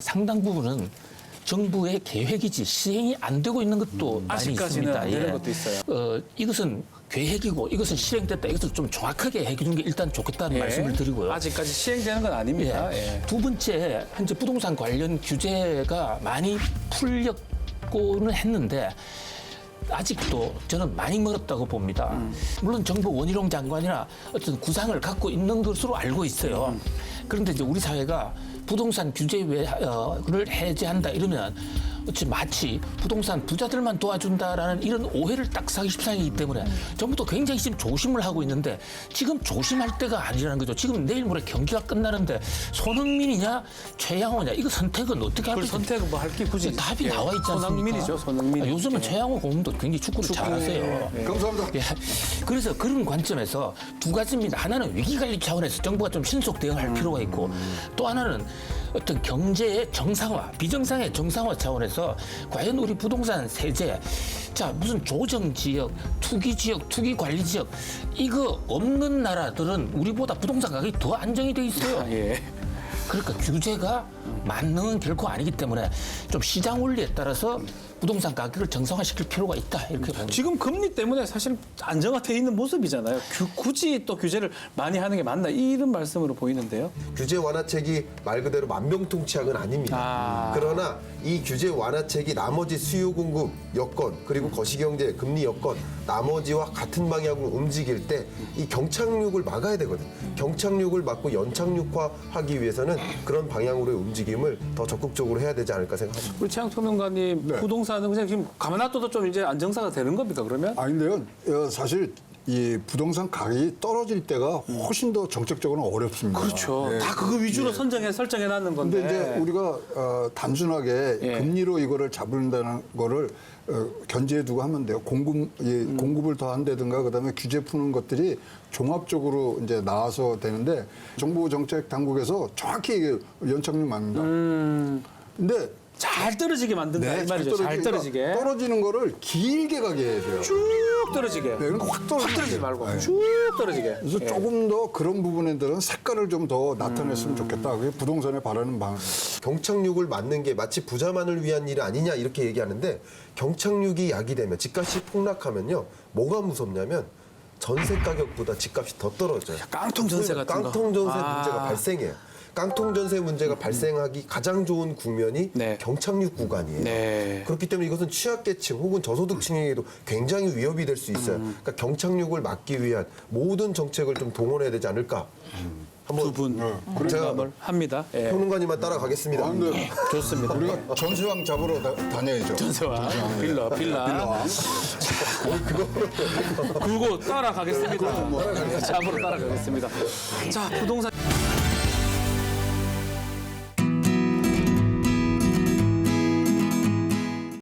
상당 부분은 정부의 계획이지 시행이 안 되고 있는 것도 많이 아직까지는 있습니다. 안 되는 것도 있어요. 이것은 계획이고 이것은 실행됐다. 이것을 좀 정확하게 해주는 게 일단 좋겠다는 말씀을 드리고요. 아직까지 시행되는 건 아닙니다. 예. 두 번째, 현재 부동산 관련 규제가 많이 풀렸고는 했는데 아직도 저는 많이 멀었다고 봅니다. 물론 정부 원희룡 장관이나 어떤 구상을 갖고 있는 것으로 알고 있어요. 그런데 이제 우리 사회가 부동산 규제를 해제한다 이러면 마치 부동산 부자들만 도와준다라는 이런 오해를 딱 사기 십상이기 때문에 정부도 굉장히 지금 조심을 하고 있는데 지금 조심할 때가 아니라는 거죠. 지금 내일 모레 경기가 끝나는데 손흥민이냐 최양호냐 이거 선택은 어떻게 할 그 거죠? 선택은 뭐 할 게 굳이 답이 나와 있지 않습니까? 손흥민이죠. 손흥민. 요즘은 최양호 고문도 굉장히 축구를 잘하세요. 감사합니다. 예. 그래서 그런 관점에서 두 가지입니다. 하나는 위기관리 차원에서 정부가 좀 신속 대응할 필요가 있고 또 하나는 어떤 경제의 정상화, 비정상의 정상화 차원에서 과연 우리 부동산 세제, 자 무슨 조정 지역, 투기 지역, 투기 관리 지역 이거 없는 나라들은 우리보다 부동산 가격이 더 안정이 돼 있어요. 예. 그러니까 규제가 만능은 결코 아니기 때문에 좀 시장 원리에 따라서 부동산 가격을 정상화시킬 필요가 있다 이렇게 봅니다. 지금 금리 때문에 사실 안정화돼 있는 모습이잖아요. 굳이 또 규제를 많이 하는 게 맞나 이런 말씀으로 보이는데요. 규제 완화책이 말 그대로 만병통치약은 아닙니다. 그러나 이 규제 완화책이 나머지 수요 공급 여건 그리고 거시경제 금리 여건 나머지와 같은 방향으로 움직일 때 이 경착륙을 막아야 되거든요. 경착륙을 막고 연착륙화하기 위해서는 그런 방향으로의 움직임을 더 적극적으로 해야 되지 않을까 생각합니다. 우리 최양 평론가님 부동산은 그냥 지금 가만 놔둬도 좀 이제 안정사가 되는 겁니까 그러면? 아닌데요. 사실 이 부동산 가격이 떨어질 때가 훨씬 더 정책적으로는 어렵습니다. 그렇죠. 예. 다 그거 위주로 설정해 놨는 건데. 근데 이제 우리가 단순하게 예. 금리로 이거를 잡는다는 거를 견제해 두고 하면 돼요. 공급을 더 한다든가 그다음에 규제 푸는 것들이 종합적으로 이제 나와서 되는데 정부 정책 당국에서 정확히 이게 연착륙 맞는다. 근데 잘 떨어지게 만든다 이 말이죠. 잘 떨어지게. 그러니까 떨어지는 거를 길게 가게 해야 돼요. 쭉 떨어지게. 그러니까 확 떨어지지 말고 네. 쭉 떨어지게. 그래서 조금 더 그런 부분들은 색깔을 좀 더 나타냈으면 좋겠다. 그게 부동산에 바라는 방안. 경착륙을 막는 게 마치 부자만을 위한 일 아니냐 이렇게 얘기하는데 경착륙이 야기되면 집값이 폭락하면요 뭐가 무섭냐면 전세 가격보다 집값이 더 떨어져요. 깡통 전세 같은 거. 깡통 전세 문제가 발생해요. 깡통 전세 문제가 발생하기 가장 좋은 국면이 네. 경착륙 구간이에요. 네. 그렇기 때문에 이것은 취약계층 혹은 저소득층에게도 굉장히 위협이 될 수 있어요. 그러니까 경착륙을 막기 위한 모든 정책을 좀 동원해야 되지 않을까. 한번 두 분 제가 공감을 합니다. 예. 평론가님만 따라가겠습니다. 아, 근데 좋습니다. 우리가 전세왕 잡으러 다녀야죠. 전세와 빌라. 그거 따라가겠습니다. 잡으러 따라가겠습니다. 자, 부동산.